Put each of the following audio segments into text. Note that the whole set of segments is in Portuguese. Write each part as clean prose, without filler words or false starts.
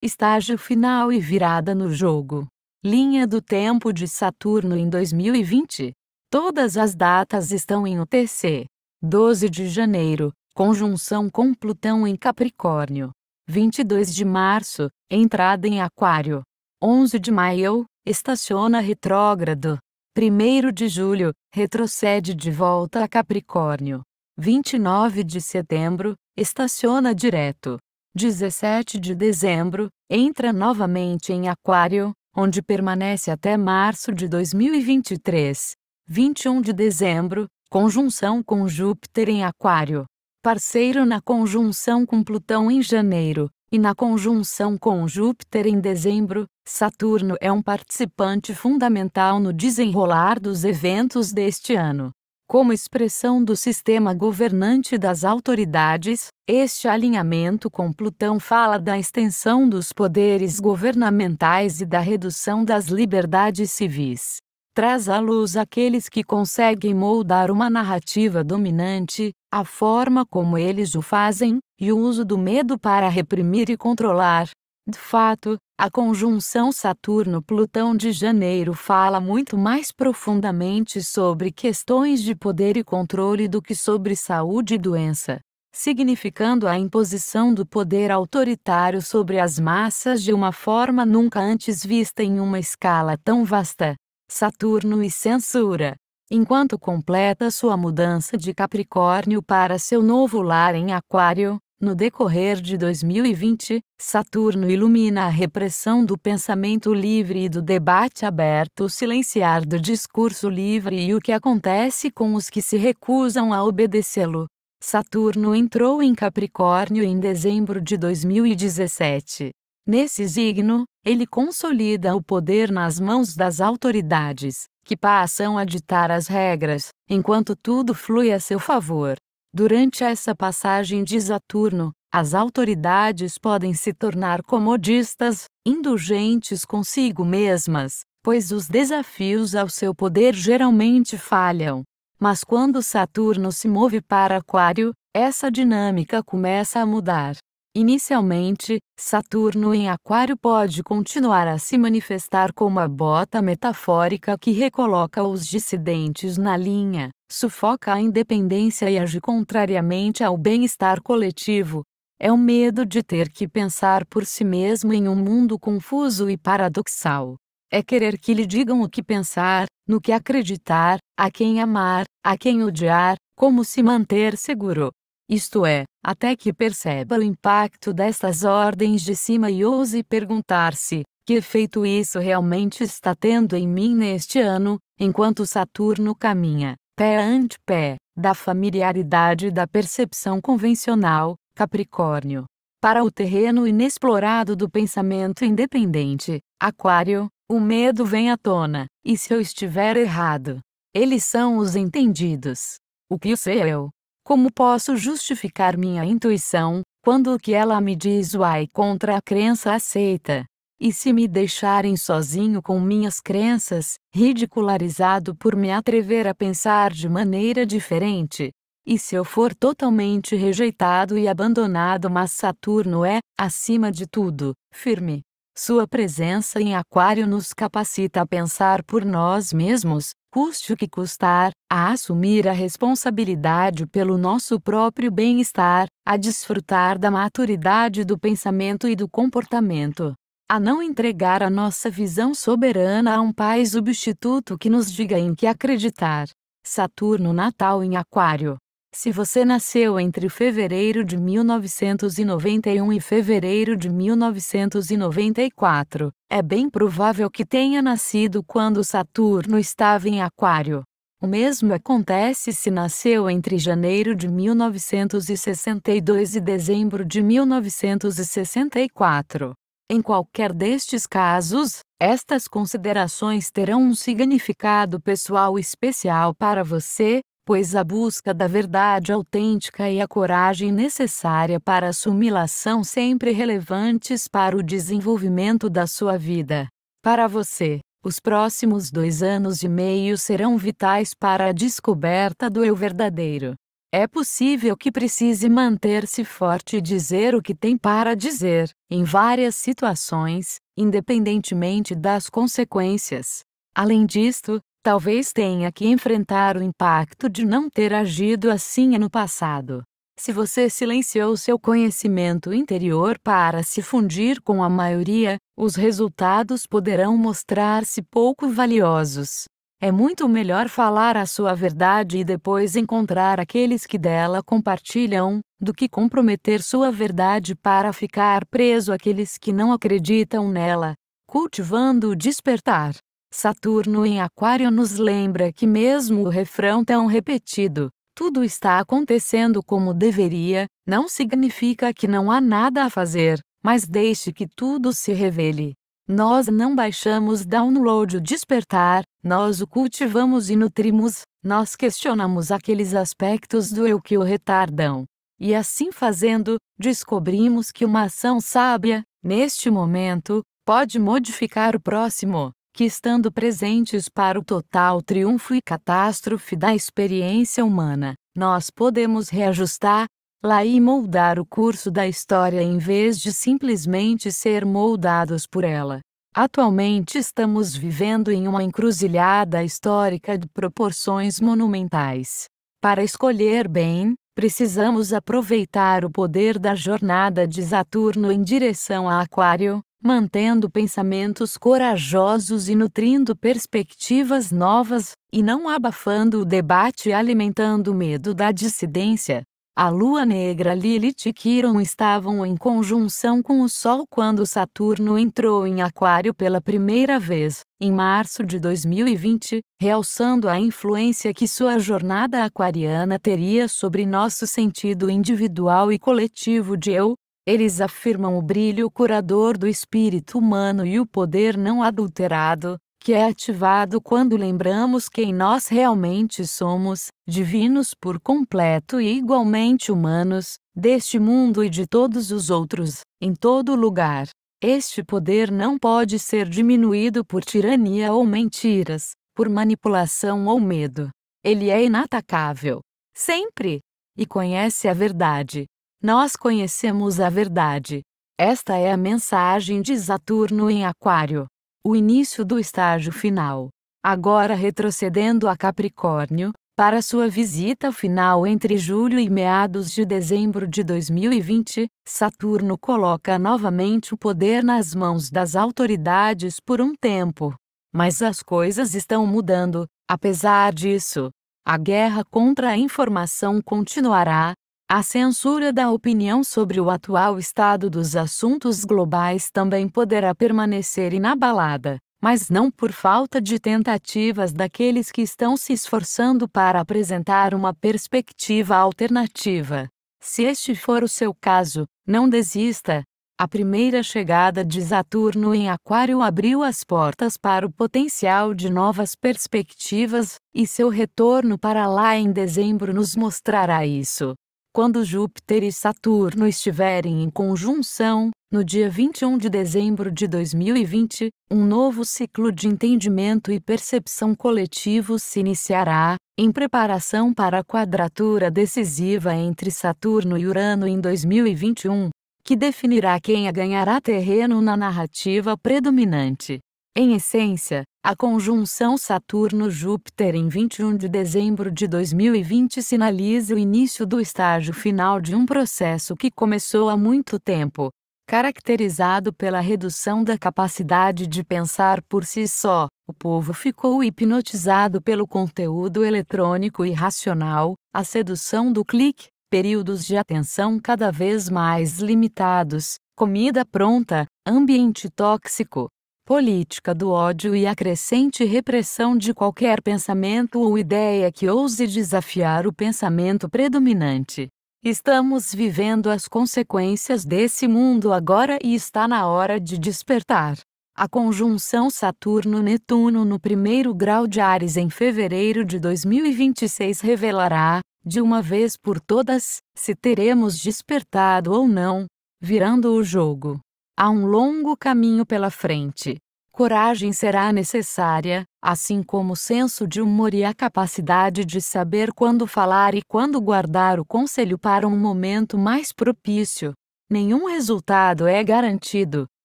estágio final e virada no jogo. Linha do tempo de Saturno em 2020. Todas as datas estão em UTC. 12 de janeiro, conjunção com Plutão em Capricórnio. 22 de março, entrada em Aquário. 11 de maio, estaciona retrógrado. 1º de julho, retrocede de volta a Capricórnio. 29 de setembro, estaciona direto. 17 de dezembro, entra novamente em Aquário, onde permanece até março de 2023. 21 de dezembro, conjunção com Júpiter em Aquário. Parceiro na conjunção com Plutão em janeiro, e na conjunção com Júpiter em dezembro, Saturno é um participante fundamental no desenrolar dos eventos deste ano. Como expressão do sistema governante das autoridades, este alinhamento com Plutão fala da extensão dos poderes governamentais e da redução das liberdades civis. Traz à luz aqueles que conseguem moldar uma narrativa dominante, a forma como eles o fazem, e o uso do medo para reprimir e controlar. De fato, a conjunção Saturno-Plutão de janeiro fala muito mais profundamente sobre questões de poder e controle do que sobre saúde e doença, significando a imposição do poder autoritário sobre as massas de uma forma nunca antes vista em uma escala tão vasta. Saturno e censura. Enquanto completa sua mudança de Capricórnio para seu novo lar em Aquário, no decorrer de 2020, Saturno ilumina a repressão do pensamento livre e do debate aberto, o silenciar do discurso livre e o que acontece com os que se recusam a obedecê-lo. Saturno entrou em Capricórnio em dezembro de 2017. Nesse signo, ele consolida o poder nas mãos das autoridades, que passam a ditar as regras, enquanto tudo flui a seu favor. Durante essa passagem de Saturno, as autoridades podem se tornar comodistas, indulgentes consigo mesmas, pois os desafios ao seu poder geralmente falham. Mas quando Saturno se move para Aquário, essa dinâmica começa a mudar. Inicialmente, Saturno em Aquário pode continuar a se manifestar como a bota metafórica que recoloca os dissidentes na linha, sufoca a independência e age contrariamente ao bem-estar coletivo. É o medo de ter que pensar por si mesmo em um mundo confuso e paradoxal. É querer que lhe digam o que pensar, no que acreditar, a quem amar, a quem odiar, como se manter seguro. Isto é, até que perceba o impacto destas ordens de cima e ouse perguntar-se: que efeito isso realmente está tendo em mim neste ano, enquanto Saturno caminha, pé ante pé, da familiaridade e da percepção convencional, Capricórnio, para o terreno inexplorado do pensamento independente, Aquário. O medo vem à tona, e se eu estiver errado? Eles são os entendidos. O que sei eu? Como posso justificar minha intuição, quando o que ela me diz vai contra a crença aceita? E se me deixarem sozinho com minhas crenças, ridicularizado por me atrever a pensar de maneira diferente? E se eu for totalmente rejeitado e abandonado? Mas Saturno é, acima de tudo, firme. Sua presença em Aquário nos capacita a pensar por nós mesmos, custe o que custar, a assumir a responsabilidade pelo nosso próprio bem-estar, a desfrutar da maturidade do pensamento e do comportamento, a não entregar a nossa visão soberana a um pai substituto que nos diga em que acreditar. Saturno natal em Aquário. Se você nasceu entre fevereiro de 1991 e fevereiro de 1994, é bem provável que tenha nascido quando Saturno estava em Aquário. O mesmo acontece se nasceu entre janeiro de 1962 e dezembro de 1964. Em qualquer destes casos, estas considerações terão um significado pessoal especial para você, pois a busca da verdade autêntica e a coragem necessária para assumi-la são sempre relevantes para o desenvolvimento da sua vida. Para você, os próximos 2 anos e meio serão vitais para a descoberta do eu verdadeiro. É possível que precise manter-se forte e dizer o que tem para dizer, em várias situações, independentemente das consequências. Além disto, talvez tenha que enfrentar o impacto de não ter agido assim no passado. Se você silenciou seu conhecimento interior para se fundir com a maioria, os resultados poderão mostrar-se pouco valiosos. É muito melhor falar a sua verdade e depois encontrar aqueles que dela compartilham, do que comprometer sua verdade para ficar preso àqueles que não acreditam nela. Cultivando o despertar. Saturno em Aquário nos lembra que mesmo o refrão tão repetido, tudo está acontecendo como deveria, não significa que não há nada a fazer, mas deixe que tudo se revele. Nós não baixamos download o despertar, nós o cultivamos e nutrimos, nós questionamos aqueles aspectos do eu que o retardam. E assim fazendo, descobrimos que uma ação sábia, neste momento, pode modificar o próximo, que estando presentes para o total triunfo e catástrofe da experiência humana, nós podemos reajustar lá e moldar o curso da história em vez de simplesmente ser moldados por ela. Atualmente estamos vivendo em uma encruzilhada histórica de proporções monumentais. Para escolher bem, precisamos aproveitar o poder da jornada de Saturno em direção a Aquário, mantendo pensamentos corajosos e nutrindo perspectivas novas, e não abafando o debate e alimentando o medo da dissidência. A lua negra Lilith e Quiron estavam em conjunção com o Sol quando Saturno entrou em Aquário pela primeira vez, em março de 2020, realçando a influência que sua jornada aquariana teria sobre nosso sentido individual e coletivo de eu. Eles afirmam o brilho curador do espírito humano e o poder não adulterado, que é ativado quando lembramos quem nós realmente somos, divinos por completo e igualmente humanos, deste mundo e de todos os outros, em todo lugar. Este poder não pode ser diminuído por tirania ou mentiras, por manipulação ou medo. Ele é inatacável. Sempre. E conhece a verdade. Nós conhecemos a verdade. Esta é a mensagem de Saturno em Aquário. O início do estágio final. Agora retrocedendo a Capricórnio, para sua visita final entre julho e meados de dezembro de 2020, Saturno coloca novamente o poder nas mãos das autoridades por um tempo. Mas as coisas estão mudando, apesar disso. A guerra contra a informação continuará. A censura da opinião sobre o atual estado dos assuntos globais também poderá permanecer inabalada, mas não por falta de tentativas daqueles que estão se esforçando para apresentar uma perspectiva alternativa. Se este for o seu caso, não desista. A primeira chegada de Saturno em Aquário abriu as portas para o potencial de novas perspectivas, e seu retorno para lá em dezembro nos mostrará isso. Quando Júpiter e Saturno estiverem em conjunção, no dia 21 de dezembro de 2020, um novo ciclo de entendimento e percepção coletivos se iniciará, em preparação para a quadratura decisiva entre Saturno e Urano em 2021, que definirá quem ganhará terreno na narrativa predominante. Em essência, a conjunção Saturno-Júpiter em 21 de dezembro de 2020 sinaliza o início do estágio final de um processo que começou há muito tempo, caracterizado pela redução da capacidade de pensar por si só. O povo ficou hipnotizado pelo conteúdo eletrônico e racional, a sedução do clique, períodos de atenção cada vez mais limitados, comida pronta, ambiente tóxico, política do ódio e a crescente repressão de qualquer pensamento ou ideia que ouse desafiar o pensamento predominante. Estamos vivendo as consequências desse mundo agora e está na hora de despertar. A conjunção Saturno-Netuno no primeiro grau de Áries em fevereiro de 2026 revelará, de uma vez por todas, se teremos despertado ou não, virando o jogo. Há um longo caminho pela frente. coragem será necessária, assim como o senso de humor e a capacidade de saber quando falar e quando guardar o conselho para um momento mais propício. Nenhum resultado é garantido,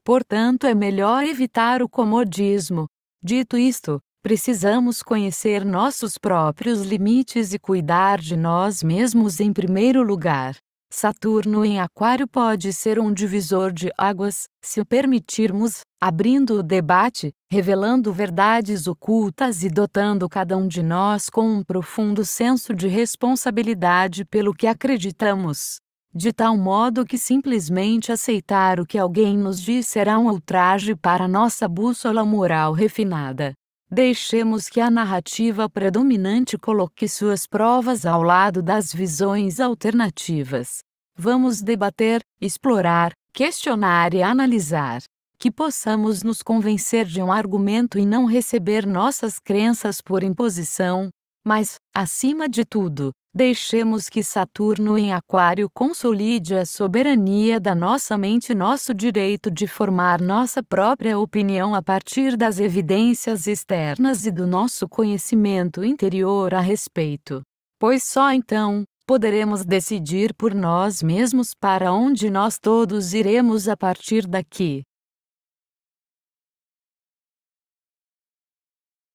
portanto é melhor evitar o comodismo. Dito isto, precisamos conhecer nossos próprios limites e cuidar de nós mesmos em primeiro lugar. Saturno em Aquário pode ser um divisor de águas, se o permitirmos, abrindo o debate, revelando verdades ocultas e dotando cada um de nós com um profundo senso de responsabilidade pelo que acreditamos. De tal modo que simplesmente aceitar o que alguém nos diz será um ultraje para nossa bússola moral refinada. Deixemos que a narrativa predominante coloque suas provas ao lado das visões alternativas. Vamos debater, explorar, questionar e analisar. Que possamos nos convencer de um argumento e não receber nossas crenças por imposição. Mas, acima de tudo, deixemos que Saturno em Aquário consolide a soberania da nossa mente e nosso direito de formar nossa própria opinião a partir das evidências externas e do nosso conhecimento interior a respeito. Pois só então poderemos decidir por nós mesmos para onde nós todos iremos a partir daqui.